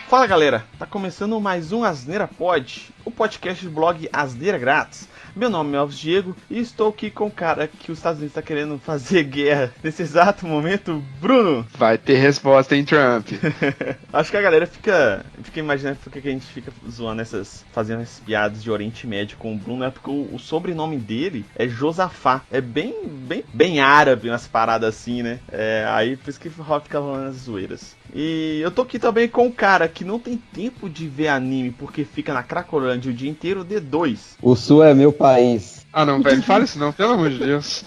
Fala galera, tá começando mais um Asneira Pod, o podcast do blog Asneira Grátis. Meu nome é Elvis Diego e estou aqui com o cara que os Estados Unidos está querendo fazer guerra nesse exato momento, Bruno. Vai ter resposta, hein, Trump? Acho que a galera fica imaginando porque que a gente fica zoando fazendo essas piadas de Oriente Médio com o Bruno, é porque o sobrenome dele é Josafá. É bem árabe, umas paradas assim, né? Aí por isso que fica rolando as zoeiras. E eu tô aqui também com um cara que não tem tempo de ver anime porque fica na Cracolândia o dia inteiro, D2. O Sul é meu país. Ah não, velho, fala isso não, pelo amor de Deus.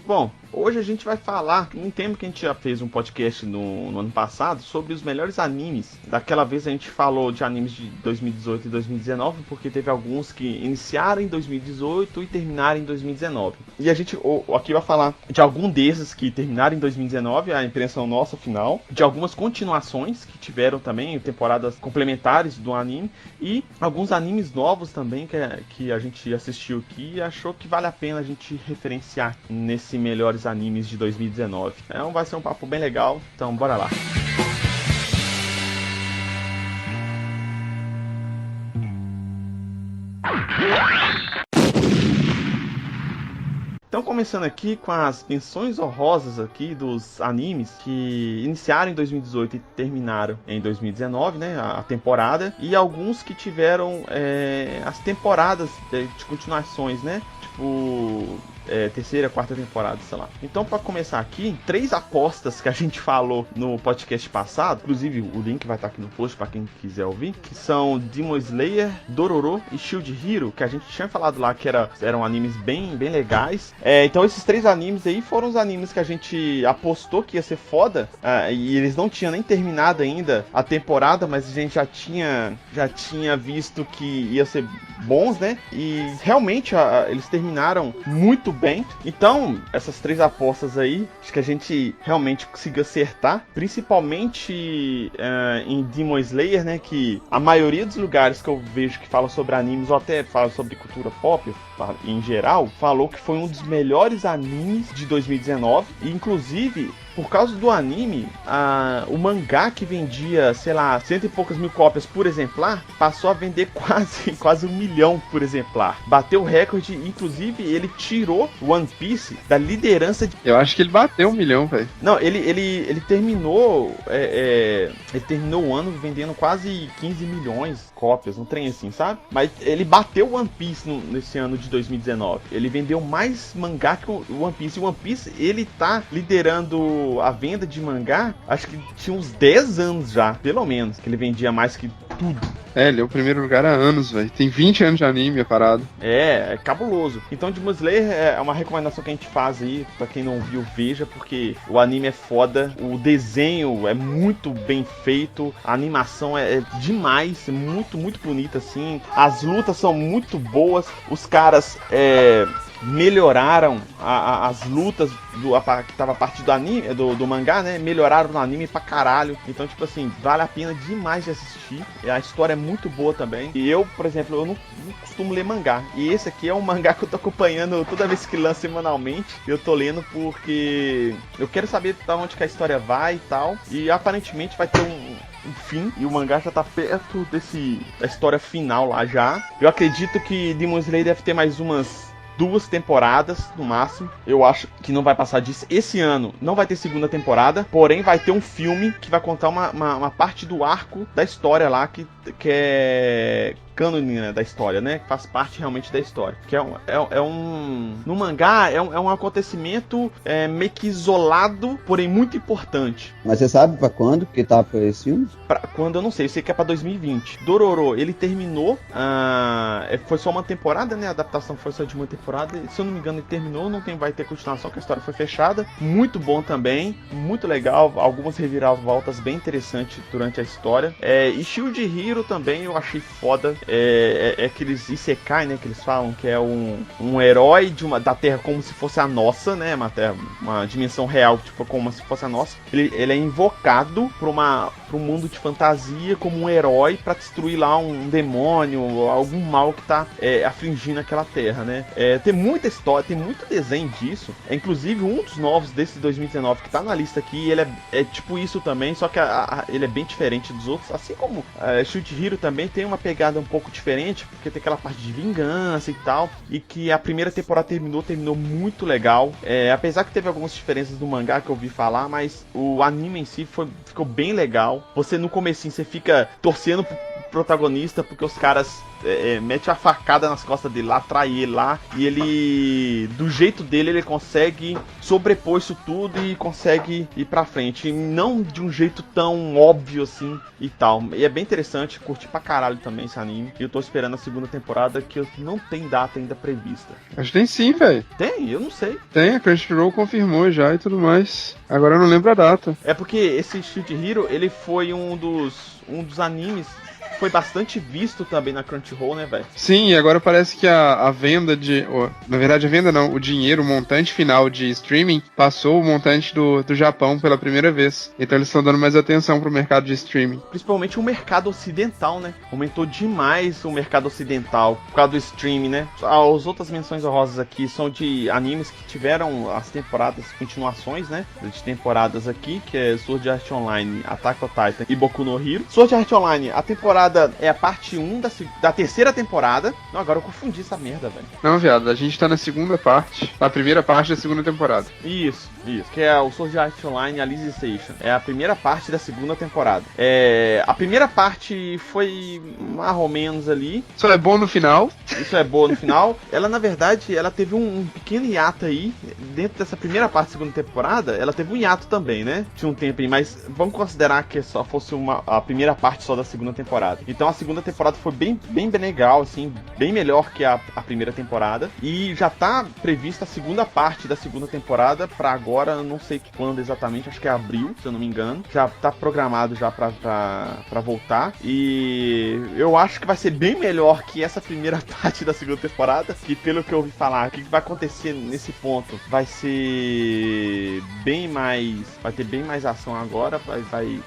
Bom, hoje a gente vai falar um tema que a gente já fez um podcast no ano passado sobre os melhores animes. Daquela vez a gente falou de animes de 2018 e 2019, porque teve alguns que iniciaram em 2018 e terminaram em 2019. E a gente aqui vai falar de algum desses que terminaram em 2019, a impressão nossa final, de algumas continuações que tiveram também, temporadas complementares do anime, e alguns animes novos também que a gente assistiu aqui e achou que vale a pena a gente referenciar nesse melhores animes de 2019. Então vai ser um papo bem legal, então bora lá. Então começando aqui com as menções honrosas aqui dos animes que iniciaram em 2018 e terminaram em 2019, né, a temporada, e alguns que tiveram as temporadas de continuações, né, tipo terceira, quarta temporada, sei lá. Então, para começar aqui, 3 apostas que a gente falou no podcast passado, inclusive o link vai estar aqui no post para quem quiser ouvir, que são Demon Slayer, Dororo e Shield Hero, que a gente tinha falado lá que eram animes bem legais. Então, esses 3 animes aí foram os animes que a gente apostou que ia ser foda, e eles não tinham nem terminado ainda a temporada, mas a gente já tinha visto que ia ser bons, né? E realmente eles terminaram muito bem. Então, essas 3 apostas aí, acho que a gente realmente conseguiu acertar, principalmente em Demon Slayer, né, que a maioria dos lugares que eu vejo que falam sobre animes, ou até falam sobre cultura pop em geral, falou que foi um dos melhores animes de 2019, e inclusive por causa do anime, o mangá que vendia, sei lá, 100 e poucas mil cópias por exemplar, passou a vender quase 1 milhão por exemplar. Bateu o recorde, inclusive ele tirou One Piece da liderança de... Eu acho que ele bateu 1 milhão, velho. Não, ele terminou ele terminou o ano vendendo quase 15 milhões de cópias, um trem assim, sabe? Mas ele bateu One Piece nesse ano de 2019. Ele vendeu mais mangá que o One Piece. E o One Piece, ele tá liderando a venda de mangá, acho que tinha uns 10 anos já, pelo menos, que ele vendia mais que tudo. Ele é o primeiro lugar há anos, velho. Tem 20 anos de anime, a parada. É cabuloso. Então, Demon Slayer é uma recomendação que a gente faz aí, pra quem não viu, veja, porque o anime é foda, o desenho é muito bem feito, a animação é demais, é muito bonita, assim. As lutas são muito boas, os caras melhoraram as lutas que tava a partir do anime, do mangá, né? Melhoraram no anime pra caralho. Então, tipo assim, vale a pena demais de assistir. A história é muito boa também. E eu, por exemplo, eu não costumo ler mangá. E esse aqui é um mangá que eu tô acompanhando toda vez que lança semanalmente. Eu tô lendo porque eu quero saber pra onde que a história vai e tal. E aparentemente vai ter um fim, e o mangá já tá perto da história final lá já. Eu acredito que Demon Slayer deve ter mais umas 2 temporadas no máximo. Eu acho que não vai passar disso. Esse ano não vai ter segunda temporada, porém vai ter um filme que vai contar uma parte do arco da história lá que é cânone, né, da história, né? Que faz parte realmente da história. Que no mangá é um acontecimento meio que isolado, porém muito importante. Mas você sabe pra quando que tá pra esse filme? Quando eu não sei, eu sei que é pra 2020. Dororo, ele terminou, foi só uma temporada, né? A adaptação foi só de uma temporada. Se eu não me engano, ele terminou, vai ter continuação, que a história foi fechada. Muito bom também, muito legal, algumas reviravoltas bem interessantes durante a história. E Shield Hero também eu achei foda. Aqueles Isekai, né, que eles falam que é um herói da Terra como se fosse a nossa, né, uma dimensão real, tipo, como se fosse a nossa. Ele é invocado por uma um mundo de fantasia como um herói pra destruir lá um demônio, algum mal que tá afligindo aquela terra, né? Tem muita história, tem muito desenho disso. Inclusive, um dos novos desse 2019 que tá na lista aqui, ele é tipo isso também, só que ele é bem diferente dos outros. Assim como Shield Hero também tem uma pegada um pouco diferente, porque tem aquela parte de vingança e tal, e que a primeira temporada terminou muito legal. Apesar que teve algumas diferenças do mangá que eu ouvi falar, mas o anime em si ficou bem legal. Você no comecinho, você fica torcendo pro protagonista, porque os caras mete a facada nas costas dele lá, atrai ele lá, e ele, do jeito dele, ele consegue sobrepor isso tudo e consegue ir pra frente, e não de um jeito tão óbvio assim e tal. E é bem interessante, curti pra caralho também esse anime, e eu tô esperando a segunda temporada, que não tem data ainda prevista. Acho que tem sim, velho. Tem? Eu não sei. Tem, a Crunchyroll confirmou já e tudo mais. Agora eu não lembro a data. É porque esse Shield Hero, ele foi um dos animes, foi bastante visto também na Crunchyroll, né, velho? Sim, e agora parece que a venda na verdade, a venda não, o dinheiro, o montante final de streaming passou o montante do Japão pela primeira vez. Então eles estão dando mais atenção pro mercado de streaming. Principalmente o mercado ocidental, né? Aumentou demais o mercado ocidental por causa do streaming, né? As outras menções honrosas aqui são de animes que tiveram as temporadas, continuações, né? De temporadas aqui, que é Sword Art Online, Attack on Titan e Boku no Hero. Sword Art Online, a temporada é a parte 1 da terceira temporada. Não, agora eu confundi essa merda, velho. Não, viado, a gente tá na segunda parte, na primeira parte da segunda temporada. Isso, que é o Sword Art Online Alicization. É a primeira parte da segunda temporada. A primeira parte foi mais ou menos ali. Só é bom no final. Isso é boa no final. Ela, na verdade, ela teve um pequeno hiato aí. Dentro dessa primeira parte da segunda temporada, ela teve um hiato também, né? Tinha um tempo aí, mas vamos considerar que só fosse a primeira parte só da segunda temporada. Então a segunda temporada foi bem legal, assim, bem melhor que a primeira temporada. E já tá prevista a segunda parte da segunda temporada pra agora, não sei quando exatamente, acho que é abril, se eu não me engano. Já tá programado já pra voltar. E eu acho que vai ser bem melhor que essa primeira parte da segunda temporada. Que pelo que eu ouvi falar, o que vai acontecer nesse ponto? Vai ser bem mais... Vai ter bem mais ação agora.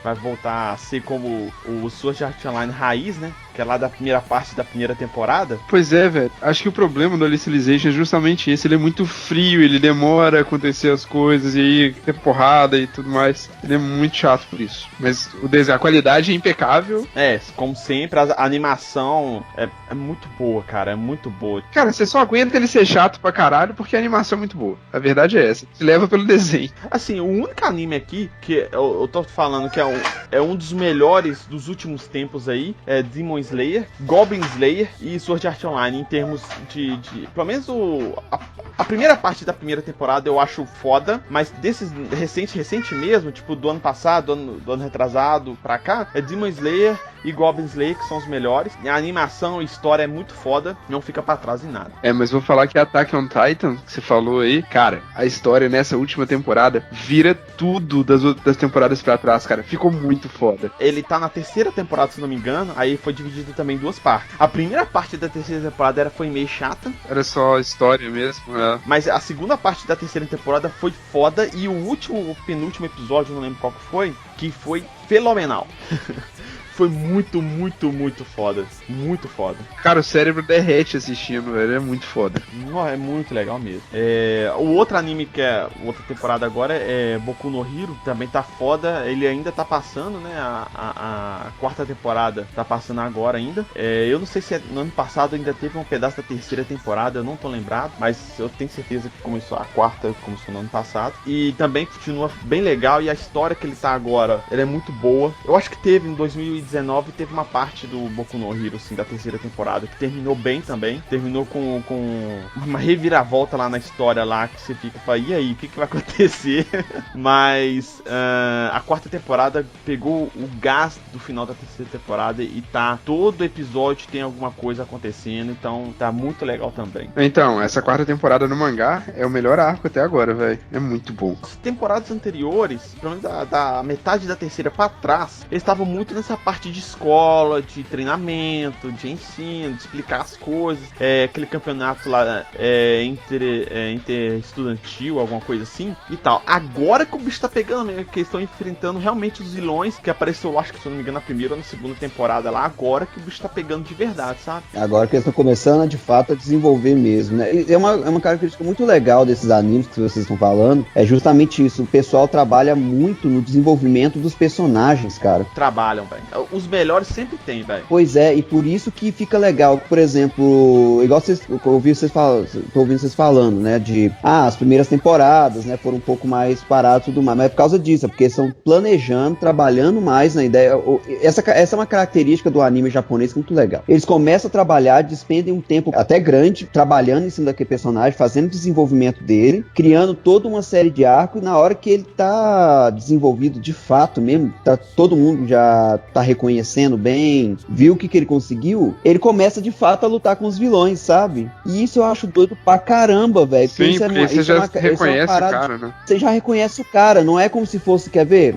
Vai voltar a ser como o Sword Art Online raiz, né? Que é lá da primeira parte da primeira temporada. Pois é, velho. Acho que o problema do Alicization é justamente esse. Ele é muito frio, ele demora a acontecer as coisas, e aí tem porrada e tudo mais. Ele é muito chato por isso. Mas a qualidade é impecável. Como sempre, a animação é muito boa, cara. É muito boa. Cara, você só aguenta ele ser chato pra caralho porque a animação é muito boa. A verdade é essa. Se leva pelo desenho. Assim, o único anime aqui que eu tô falando que é um dos melhores dos últimos tempos aí é Demon Slayer, Goblin Slayer e Sword Art Online, em termos de pelo menos a primeira parte da primeira temporada eu acho foda, mas desses recente mesmo, tipo do ano passado, do ano retrasado pra cá, é Demon Slayer e Goblin Slayer que são os melhores. E a animação e história é muito foda, não fica pra trás em nada. Mas vou falar que Attack on Titan, que você falou aí, cara, a história nessa última temporada vira tudo das temporadas pra trás, cara. Ficou muito foda. Ele tá na terceira temporada, se não me engano, aí foi dividido também em duas partes. A primeira parte da terceira temporada foi meio chata. Era só história mesmo, né? Mas a segunda parte da terceira temporada foi foda, e o penúltimo episódio, não lembro qual que foi fenomenal. Foi muito, muito, muito foda. Muito foda. Cara, o cérebro derrete assistindo, velho. É muito foda. É muito legal mesmo. O outro anime que é outra temporada agora é Boku no Hero. Também tá foda. Ele ainda tá passando, né? A quarta temporada tá passando agora ainda. Eu não sei se no ano passado ainda teve um pedaço da terceira temporada. Eu não tô lembrado. Mas eu tenho certeza que a quarta começou no ano passado. E também continua bem legal. E a história que ele tá agora, ela é muito boa. Eu acho que teve em 2019 teve uma parte do Boku no Hero, assim, da terceira temporada, que terminou bem também. Terminou com uma reviravolta lá na história lá, que você fica, fala, e aí, o que vai acontecer? Mas a quarta temporada pegou o gás do final da terceira temporada e todo episódio tem alguma coisa acontecendo, então tá muito legal também. Então, essa quarta temporada no mangá é o melhor arco até agora, velho. É muito bom. As temporadas anteriores, pelo menos da metade da terceira pra trás, eles estavam muito nessa parte parte de escola, de treinamento, de ensino, de explicar as coisas. Aquele campeonato lá interestudantil, alguma coisa assim e tal. Agora que o bicho tá pegando, né? Que eles estão enfrentando realmente os vilões que apareceu, acho que se eu não me engano, na primeira ou na segunda temporada lá. Agora que o bicho tá pegando de verdade, sabe? Agora que eles estão começando, de fato, a desenvolver mesmo, né? É uma característica muito legal desses animes que vocês estão falando. É justamente isso. O pessoal trabalha muito no desenvolvimento dos personagens, cara. Trabalham, velho. Os melhores sempre tem, velho. Pois é, e por isso que fica legal. Por exemplo, igual tô ouvindo vocês falando, né? De, as primeiras temporadas, né? Foram um pouco mais paradas e tudo mais. Mas é por causa disso, é porque eles estão planejando, trabalhando mais na ideia. Essa é uma característica do anime japonês muito legal. Eles começam a trabalhar, despendem um tempo até grande, trabalhando em cima daquele personagem, fazendo o desenvolvimento dele, criando toda uma série de arcos, e na hora que ele tá desenvolvido de fato mesmo, todo mundo já tá reconhecendo bem, viu o que ele conseguiu, ele começa de fato a lutar com os vilões, sabe? E isso eu acho doido pra caramba, velho. Sim, porque você já reconhece o cara, né? Você já reconhece o cara, não é como se fosse, quer ver?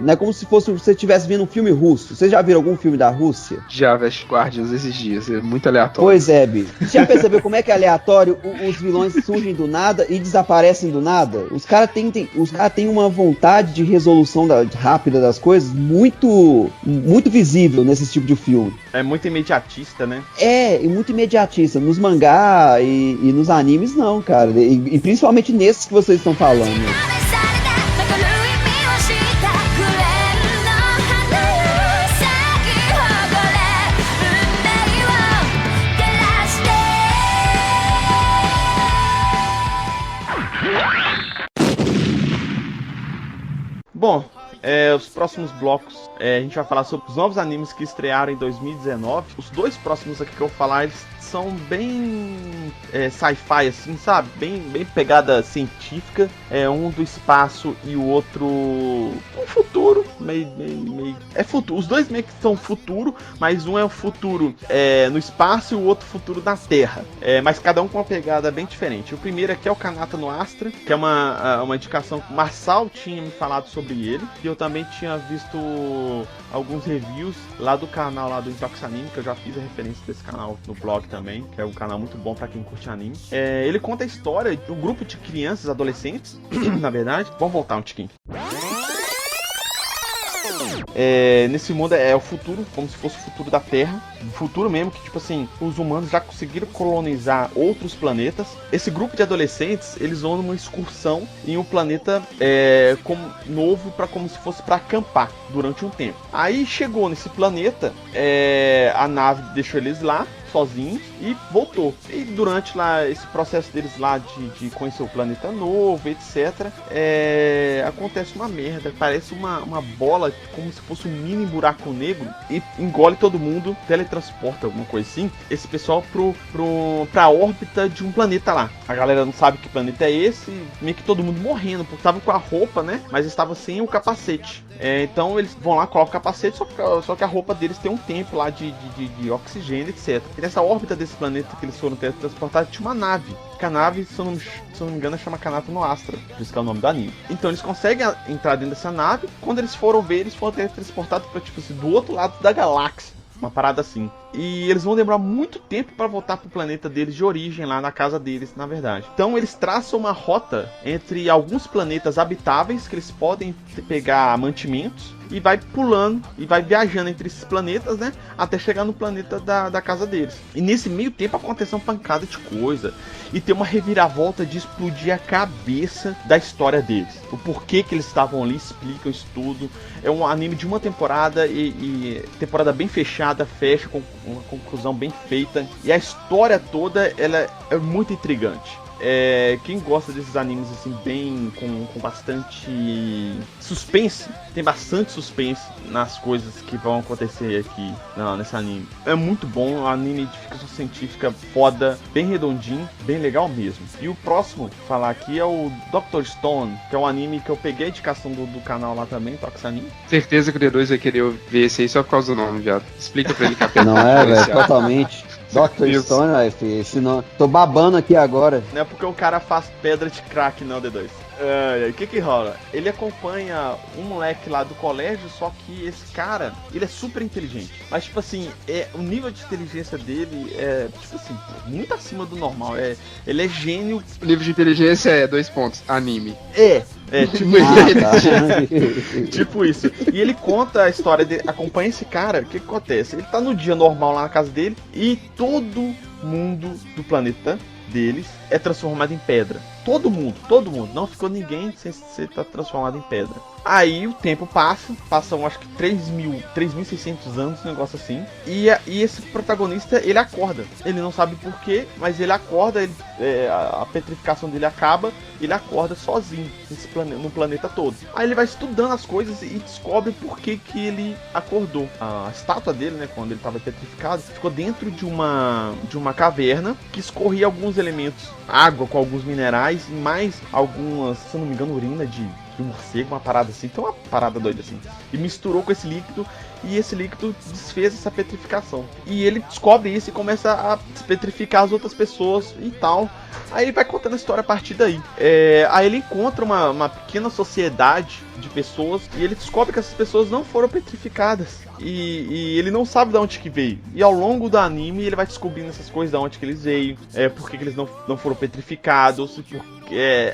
Não é como se fosse você estivesse vendo um filme russo. Vocês já viram algum filme da Rússia? Já, Vest Guardians esses dias, é muito aleatório. Pois é, Bi. Você já percebeu como é que é aleatório? Os vilões surgem do nada e desaparecem do nada? Os caras têm uma vontade de resolução rápida das coisas muito, muito visível nesse tipo de filme. É muito imediatista, né? E muito imediatista. Nos mangá e nos animes, não, cara. E principalmente nesses que vocês estão falando. Bom, os próximos blocos, a gente vai falar sobre os novos animes que estrearam em 2019. Os dois próximos aqui que eu vou falar, eles são bem sci-fi, assim, sabe? Bem pegada científica. Um do espaço e o outro um futuro, meio é futuro. Os dois meio que são futuro, mas um é o futuro no espaço e o outro futuro na Terra. Mas cada um com uma pegada bem diferente. O primeiro aqui é o Kanata no Astra, que é uma indicação que o Marçal tinha me falado sobre ele, e eu também tinha visto alguns reviews lá do canal lá do Intox Anime, que eu já fiz a referência desse canal no blog também, que é um canal muito bom pra quem curte anime. Ele conta a história de um grupo de crianças, adolescentes, na verdade. Vamos voltar um tiquinho. Nesse mundo é o futuro, como se fosse o futuro da Terra. O futuro mesmo, que tipo assim, os humanos já conseguiram colonizar outros planetas. Esse grupo de adolescentes, eles vão numa excursão em um planeta novo, como se fosse para acampar durante um tempo. Aí chegou nesse planeta, a nave deixou eles lá sozinhos e voltou. E durante lá esse processo deles lá de conhecer o planeta novo, etc, acontece uma merda. Parece uma bola, como se fosse um mini buraco negro, e engole todo mundo, teletransporta, alguma coisa assim, esse pessoal pra órbita de um planeta lá. A galera não sabe que planeta é esse, meio que todo mundo morrendo, porque tava com a roupa, né, mas estava sem o capacete. Então eles vão lá, colocam o capacete, só que a roupa deles tem um tempo lá de oxigênio, etc. E nessa órbita desse planeta que eles foram teletransportados, tinha uma nave. Que a nave, se eu não me engano, chama Kanata no Astra, por isso que é o nome do anime. Então eles conseguem entrar dentro dessa nave. Quando eles foram ver, eles foram teletransportados para, tipo assim, do outro lado da galáxia. Uma parada assim. E eles vão demorar muito tempo para voltar pro planeta deles de origem, lá na casa deles, na verdade. Então eles traçam uma rota entre alguns planetas habitáveis, que eles podem pegar mantimentos, e vai pulando e vai viajando entre esses planetas, né, até chegar no planeta da casa deles. E nesse meio tempo acontece uma pancada de coisa, e tem uma reviravolta de explodir a cabeça da história deles. O porquê que eles estavam ali, explicam isso tudo. É um anime de uma temporada, e temporada bem fechada, fecha com uma conclusão bem feita, e a história toda ela é muito intrigante. Quem gosta desses animes assim, bem com bastante suspense, tem bastante suspense nas coisas que vão acontecer aqui nesse anime. É muito bom, um anime de ficção científica foda, bem redondinho, bem legal mesmo. E o próximo a falar aqui é o Dr. Stone, que é um anime que eu peguei a indicação do canal lá também, Tox Anime. Certeza que o D2 vai querer ver esse aí só por causa do nome, viado. Explica pra ele que a pena. Não velho, totalmente. Dr. Isso. Stone, aí, filho, esse nome. Tô babando aqui agora. Não é porque o cara faz pedra de crack, não, D2. O que rola? Ele acompanha um moleque lá do colégio, só que esse cara, ele é super inteligente. Mas, tipo assim, o nível de inteligência dele é, tipo assim, muito acima do normal. Ele é gênio. O nível de inteligência é 2 pontos, anime. Tipo Tá. tipo isso. E ele conta a história dele, acompanha esse cara, o que acontece? Ele tá no dia normal lá na casa dele e todo mundo do planeta deles é transformado em pedra. Todo mundo. Não ficou ninguém sem ser transformado em pedra. Aí o tempo passam acho que 3.600 anos, um negócio assim. E esse protagonista, ele acorda. Ele não sabe porquê, mas ele acorda, a petrificação dele acaba, ele acorda sozinho no planeta todo. Aí ele vai estudando as coisas e descobre por que ele acordou. A estátua dele, né, quando ele estava petrificado, ficou dentro de uma caverna que escorria alguns elementos, água com alguns minerais e mais algumas, se eu não me engano, urina de morcego, uma parada assim, então uma parada doida assim. E misturou com esse líquido, e esse líquido desfez essa petrificação. E ele descobre isso e começa a petrificar as outras pessoas e tal. Aí ele vai contando a história a partir daí. Aí ele encontra uma pequena sociedade de pessoas e ele descobre que essas pessoas não foram petrificadas. E ele não sabe de onde que veio. E ao longo do anime ele vai descobrindo essas coisas, de onde que eles veio, por que eles não foram petrificados,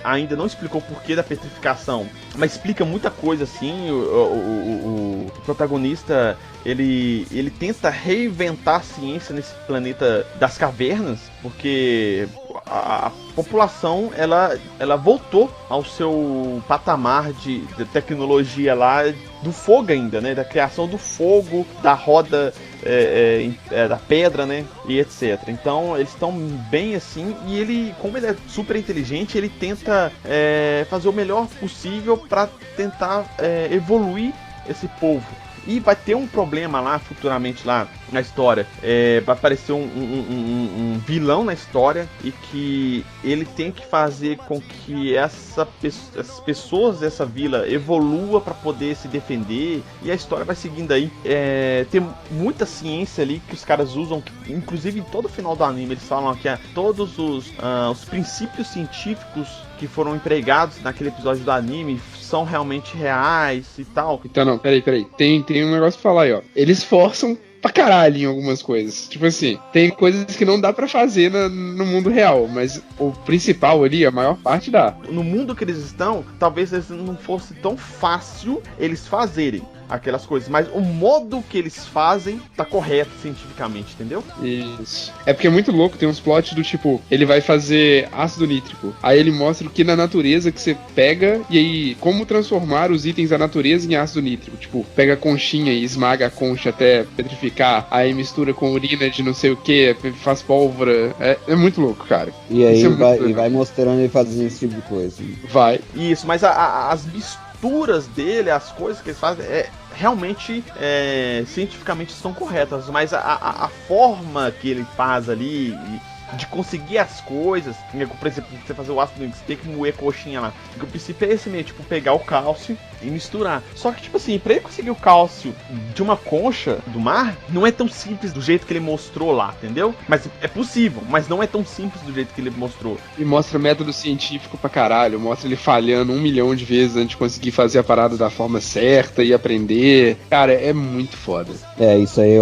ainda não explicou o porquê da petrificação, mas explica muita coisa assim. O protagonista, ele tenta reinventar a ciência nesse planeta das cavernas, porque a população ela voltou ao seu patamar de tecnologia lá do fogo ainda, né? Da criação do fogo, da roda da pedra, né? E etc. Então eles estão bem assim, e ele, como ele é super inteligente, ele tenta fazer o melhor possível para tentar evoluir esse povo. E vai ter um problema lá futuramente lá na história. Vai aparecer um vilão na história e que ele tem que fazer com que essas pessoas dessa vila evolua para poder se defender. E a história vai seguindo aí. Tem muita ciência ali que os caras usam. Inclusive em todo o final do anime eles falam que todos os princípios científicos que foram empregados naquele episódio do anime são realmente reais e tal. Então não, peraí. Tem um negócio pra falar aí, ó. Eles forçam pra caralho em algumas coisas. Tipo assim, tem coisas que não dá pra fazer no mundo real, mas o principal ali, a maior parte dá. No mundo que eles estão, talvez não fosse tão fácil eles fazerem aquelas coisas, mas o modo que eles fazem tá correto cientificamente, entendeu? Isso. É porque é muito louco, tem uns plots do tipo, ele vai fazer ácido nítrico, aí ele mostra o que na natureza que você pega, e aí como transformar os itens da natureza em ácido nítrico. Tipo, pega a conchinha e esmaga a concha até petrificar, aí mistura com urina de não sei o que, faz pólvora. É muito louco, cara. E aí Isso vai mostrando ele fazendo esse tipo de coisa. Vai. Isso, mas as misturas dele, as coisas que eles fazem, realmente cientificamente estão corretas, mas a forma que ele faz ali de conseguir as coisas, por exemplo, você fazer o ácido, você tem que moer a coxinha lá. O princípio é esse mesmo, tipo, pegar o cálcio e misturar. Só que, tipo assim, pra ele conseguir o cálcio de uma concha do mar, não é tão simples do jeito que ele mostrou lá, entendeu? Mas é possível, mas não é tão simples do jeito que ele mostrou. E mostra método científico pra caralho, mostra ele falhando 1 milhão de vezes antes de conseguir fazer a parada da forma certa e aprender. Cara, é muito foda. Isso aí,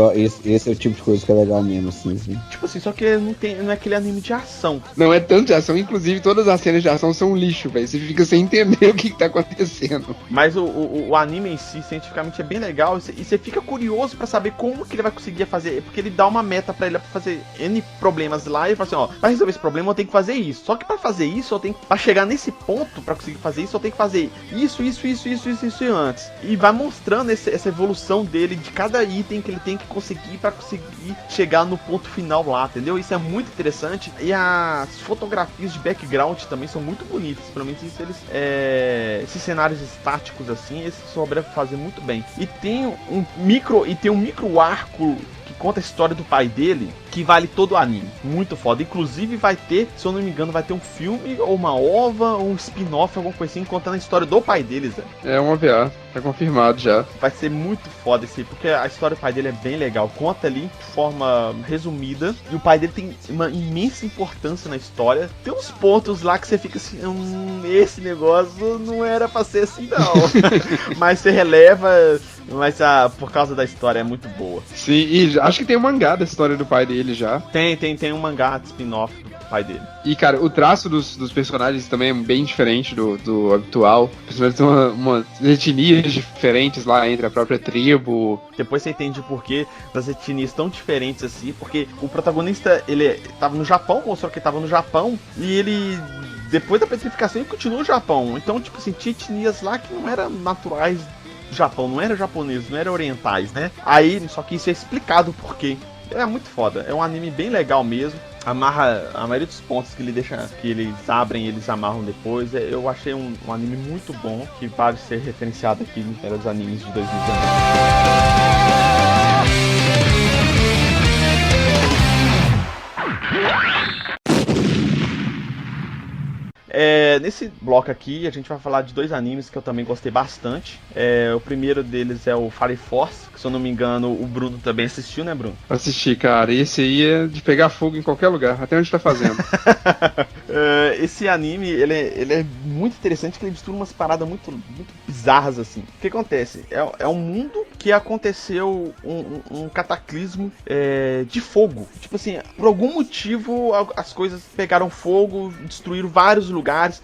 esse é o tipo de coisa que é legal mesmo, assim. Tipo assim, só que não é aquele anime de ação. Não é tanto de ação, inclusive todas as cenas de ação são um lixo, velho. Você fica sem entender o que tá acontecendo. Mas o anime em si, cientificamente, é bem legal. E você fica curioso pra saber como que ele vai conseguir fazer. Porque ele dá uma meta pra ele pra fazer N problemas lá. E ele fala assim, ó, pra resolver esse problema eu tenho que fazer isso. Só que pra fazer isso, pra chegar nesse ponto, pra conseguir fazer isso, eu tenho que fazer isso antes. E vai mostrando essa evolução dele, de cada item que ele tem que conseguir pra conseguir chegar no ponto final lá, entendeu? Isso é muito interessante. E as fotografias de background também são muito bonitas. Pelo menos isso esses cenários estáticos assim, eles souberam fazer muito bem. E tem um micro arco que conta a história do pai dele, que vale todo o anime. Muito foda. Inclusive vai ter, se eu não me engano, vai ter um filme ou uma ova ou um spin-off, alguma coisa assim, contando a história do pai deles, velho. É um OVA, tá confirmado já. Vai ser muito foda esse, porque a história do pai dele é bem legal. Conta ali de forma resumida. E o pai dele tem uma imensa importância na história. Tem uns pontos lá que você fica assim, esse negócio não era pra ser assim, não. Mas você releva, mas por causa da história é muito boa. Sim, e acho que tem um mangá da história do pai dele já. Tem um mangá de spin-off do pai dele. E, cara, o traço dos personagens também é bem diferente do habitual. Os personagens têm umas etnias diferentes lá entre a própria tribo. Depois você entende o porquê das etnias tão diferentes assim, porque o protagonista, ele tava no Japão, mostrou que ele tava no Japão, e ele, depois da petrificação, ele continuou no Japão. Então, tipo assim, tinha etnias lá que não eram naturais do Japão, não eram japoneses, não eram orientais, né? Aí, só que isso é explicado o porquê. É muito foda, é um anime bem legal mesmo. Amarra a maioria dos pontos que ele deixa, que eles abrem, eles amarram depois. Eu achei um anime muito bom, que vale ser referenciado aqui nos animes de 2019. Nesse bloco aqui a gente vai falar de 2 animes que eu também gostei bastante. O primeiro deles é o Fire Force, que se eu não me engano o Bruno também assistiu, né, Bruno? Assisti, cara. Esse aí é de pegar fogo em qualquer lugar, até onde tá fazendo. Esse anime, ele é muito interessante, porque ele mistura umas paradas muito bizarras, assim. O que acontece? É um mundo que aconteceu um cataclismo de fogo. Tipo assim, por algum motivo as coisas pegaram fogo, destruíram vários lugares.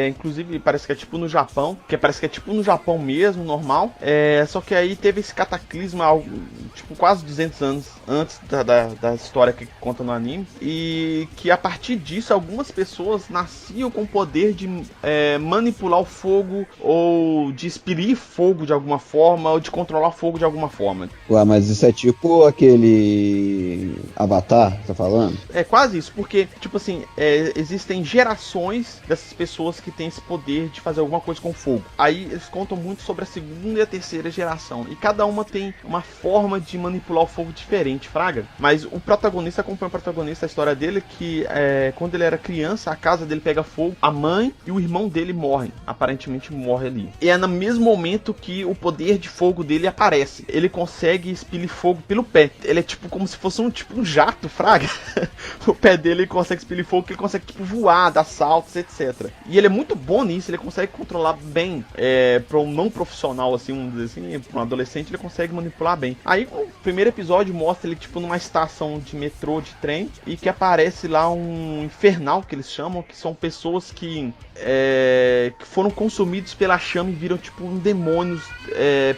Inclusive parece que é tipo no Japão, mesmo, normal. Só que aí teve esse cataclisma, tipo, quase 200 anos antes da história que conta no anime. E que a partir disso, algumas pessoas nasciam com o poder de manipular o fogo, ou de expelir fogo de alguma forma, ou de controlar o fogo de alguma forma. Ué, mas isso é tipo aquele Avatar, tá falando? É quase isso, porque, tipo assim, existem gerações dessas pessoas que têm esse poder de fazer alguma coisa com fogo. Aí eles contam muito sobre a segunda e a terceira geração, e cada uma tem uma forma de manipular o fogo diferente, fraga. Mas o protagonista, acompanha o protagonista, a história dele, que quando ele era criança, a casa dele pega fogo, a mãe e o irmão dele morrem, aparentemente morre ali. E é no mesmo momento que o poder de fogo dele aparece. Ele consegue expelir fogo pelo pé. Ele é tipo como se fosse um jato, fraga. O pé dele consegue expelir fogo, que ele consegue tipo voar, dar saltos, etc. E ele é muito bom nisso, ele consegue controlar bem. Para um não profissional, assim, vamos dizer assim, para um adolescente, ele consegue manipular bem. Aí o primeiro episódio mostra ele tipo numa estação de metrô, de trem, e que aparece lá um infernal, que eles chamam, que são pessoas que foram consumidos pela chama e viram tipo um demônios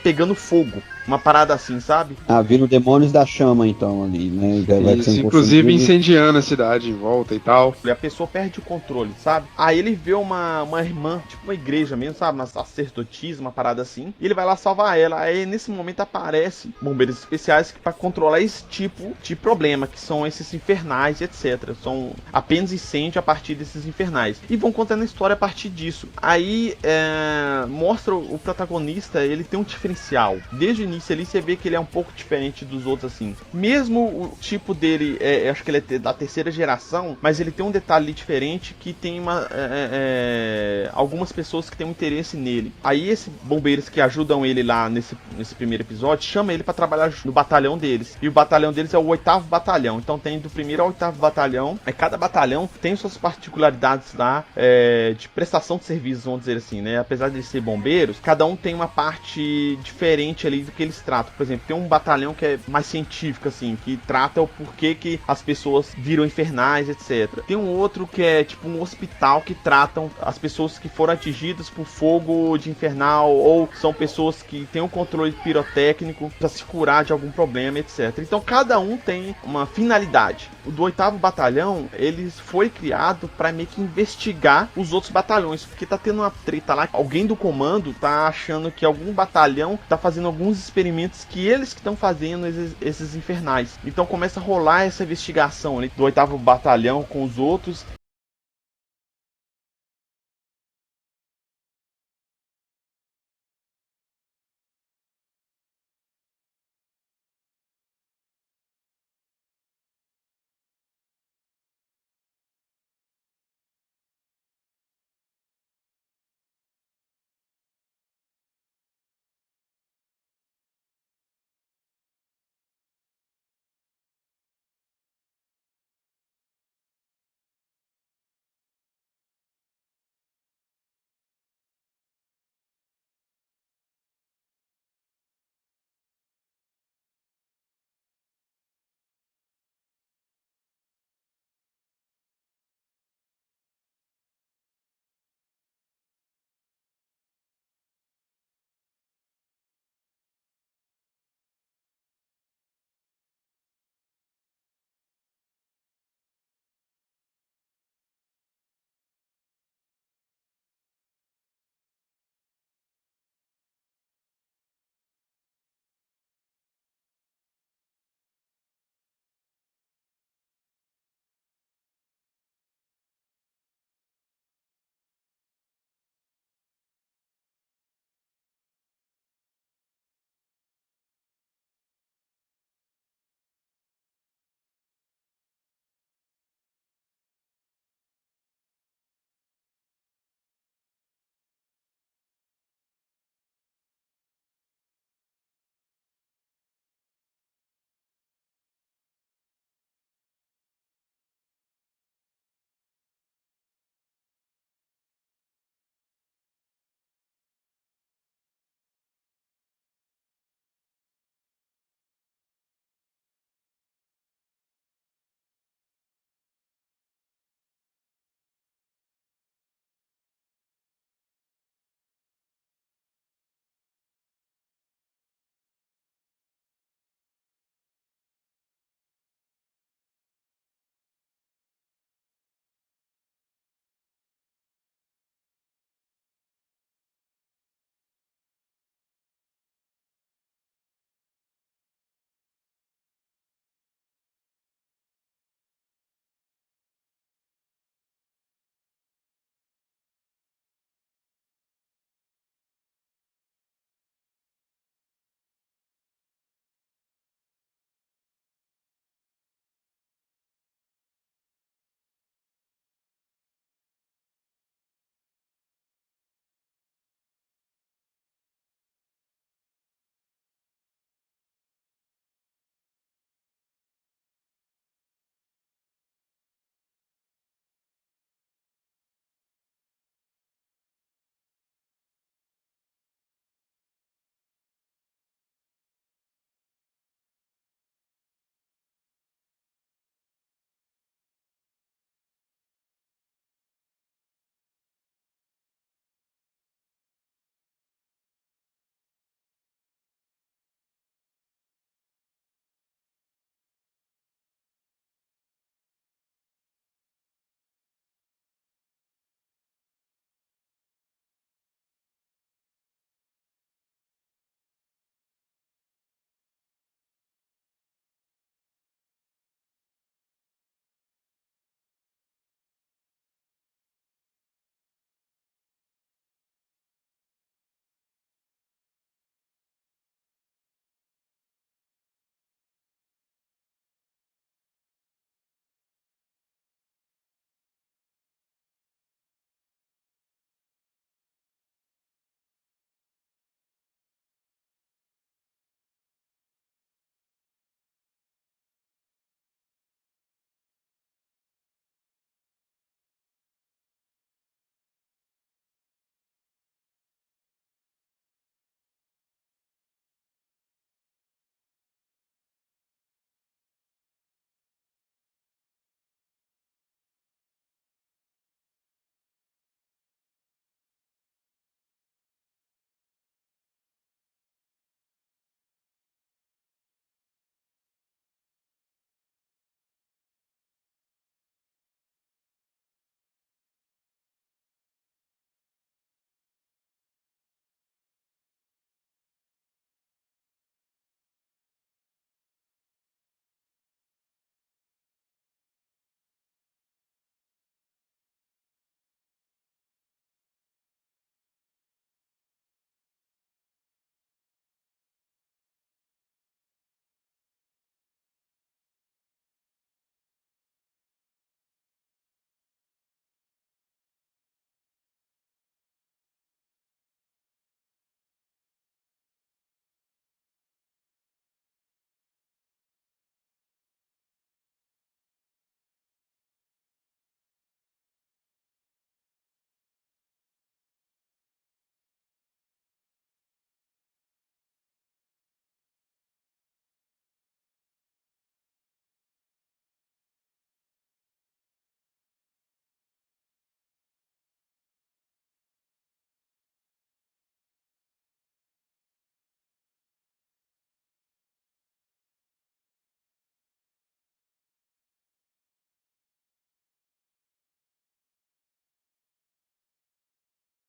pegando fogo. Uma parada assim, sabe? Viram demônios da chama, então, ali, né? Isso, inclusive incendiando a cidade em volta e tal. E a pessoa perde o controle, sabe? Aí ele vê uma irmã, tipo uma igreja mesmo, sabe? Uma sacerdotisa, uma parada assim. E ele vai lá salvar ela. Aí nesse momento aparece bombeiros especiais para controlar esse tipo de problema, que são esses infernais, etc. São apenas incêndio a partir desses infernais. E vão contando a história a partir disso. Aí mostra o protagonista, ele tem um diferencial. Desde o início ali você vê que ele é um pouco diferente dos outros, assim. Mesmo o tipo dele, acho que ele é da terceira geração, mas ele tem um detalhe diferente, que tem algumas pessoas que têm um interesse nele. Aí esses bombeiros que ajudam ele lá nesse primeiro episódio, chama ele pra trabalhar no batalhão deles. E o batalhão deles é o 8º batalhão. Então tem do 1º ao 8º batalhão. Cada batalhão tem suas particularidades lá, de prestação de serviços, vamos dizer assim, né? Apesar de ser bombeiros, cada um tem uma parte diferente ali do que eles tratam. Por exemplo, tem um batalhão que é mais científico, assim, que trata o porquê que as pessoas viram infernais, etc. Tem um outro que é tipo um hospital, que tratam as pessoas que foram atingidas por fogo de infernal, ou são pessoas que têm um controle pirotécnico para se curar de algum problema, etc. Então cada um tem uma finalidade. O do 8º batalhão, ele foi criado para meio que investigar os outros batalhões, porque tá tendo uma treta lá, alguém do comando tá achando que algum batalhão tá fazendo alguns experimentos que eles que estão fazendo esses infernais. Então começa a rolar essa investigação ali do 8º batalhão com os outros,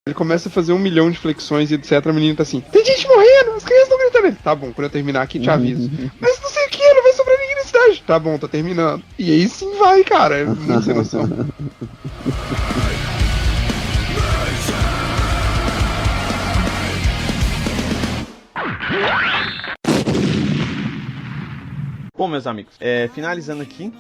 Ele começa a fazer 1 milhão de flexões e etc. A menina tá assim, tem gente morrendo, as crianças estão gritando. Ele, tá bom, quando eu terminar aqui te aviso. Mas não sei o que, não vai sobrar ninguém na cidade. Tá bom, tô terminando. E aí sim vai, cara, é muito sem noção. Bom, meus amigos, finalizando aqui,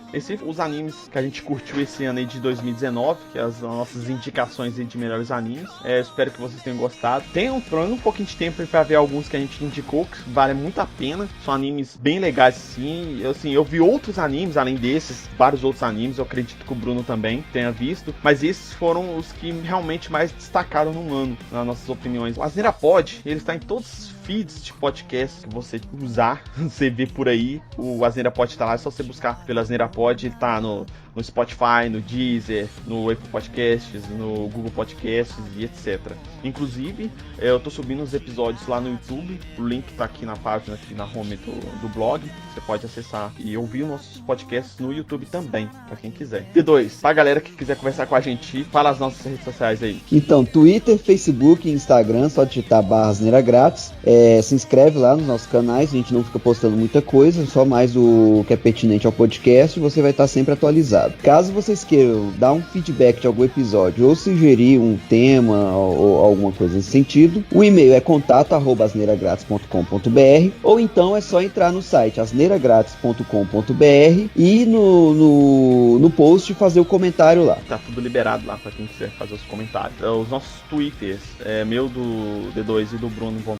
os animes que a gente curtiu esse ano aí de 2019, que é as nossas indicações aí de melhores animes. Espero que vocês tenham gostado. Tenham um pouquinho de tempo aí pra ver alguns que a gente indicou, que vale muito a pena. São animes bem legais, sim. Eu vi outros animes, além desses, vários outros animes. Eu acredito que o Bruno também tenha visto. Mas esses foram os que realmente mais destacaram no ano, nas nossas opiniões. O Asneira Pod, ele está em todos os feeds de podcast que você usar, você vê por aí. O Asneira Pod tá lá, é só você buscar pelo Asneira Pod. Ele tá no Spotify, no Deezer, no Apple Podcasts, no Google Podcasts e etc. Inclusive, eu tô subindo os episódios lá no YouTube. O link tá aqui na página, aqui na home do blog. Você pode acessar e ouvir os nossos podcasts no YouTube também, pra quem quiser. D2, pra galera que quiser conversar com a gente, fala as nossas redes sociais aí. Então, Twitter, Facebook e Instagram, só digitar @asneira grátis. Se inscreve lá nos nossos canais, a gente não fica postando muita coisa, só mais o que é pertinente ao podcast, e você vai estar sempre atualizado. Caso vocês queiram dar um feedback de algum episódio ou sugerir um tema ou alguma coisa nesse sentido, o e-mail é contato@asneiragratis.com.br, ou então é só entrar no site asneiragratis.com.br e no post fazer o comentário lá. Tá tudo liberado lá pra quem quiser fazer os comentários. Os nossos twitters, meu, do D2 e do Bruno, vão